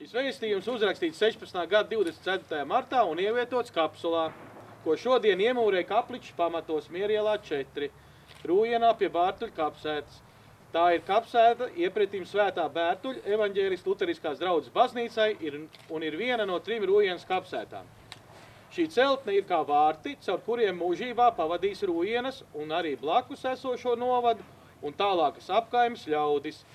Šis vēstījums uzrakstīts 16. gada 24. martā un ievietots kapsulā, ko šodien iemūrēja Kapličs pamatos Mierielā 4, Rūjienā pie Bārtuļa kapsētas. Tā ir kapsēta iepretim Svētā Bērtuļa evaņģēlistu luteriskās draudzes baznīcai un ir viena no 3 Rūjienas kapsētām. Šī celtne ir kā vārti, caur kuriem mūžībā pavadīs Rūjienas un arī blakus esošo novadu un tālākas apkaimes ļaudis,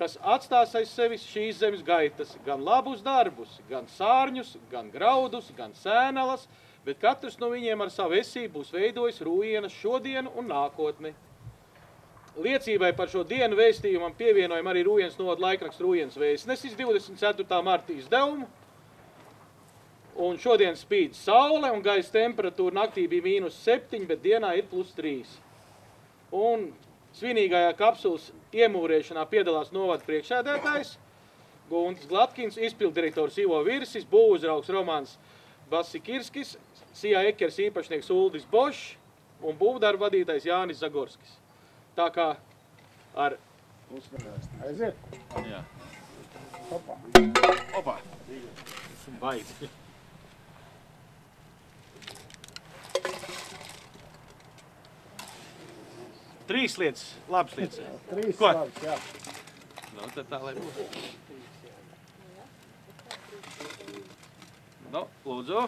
kas atstās aiz sevis šīs zemes gaitas, gan labus darbus, gan sārņus, gan graudus, gan sēnelas, bet katrs no viņiem ar savu esību būs veidojis Rūjienas šodienu un nākotni. Liecībai par šo dienu vēstījumam pievienojam arī Rūjienas novada laikraksts Rūjienas vēstnesis 24. marta izdevumu. Un šodien spīd saule un gaisa temperatūra naktī bija -7, bet dienā ir +3. Un svinīgajā kapsulas iemūrēšanā piedalās novada priekšsēdētājs Guntis Glatkins, izpilddirektors Ivo Virsis, būvuzraugs Romāns Basikirskis, Sijā Ekers īpašnieks Uldis Bošs un būvdarba vadītājs Jānis Zagorskis. Tā kā ar... Aiziet. Jā. Opa. Opa. Baigi. Trīs lietas, labas lietas. 3 Ko? labs, jā. Nu, tad tā, lai būs. Nu, lūdzu.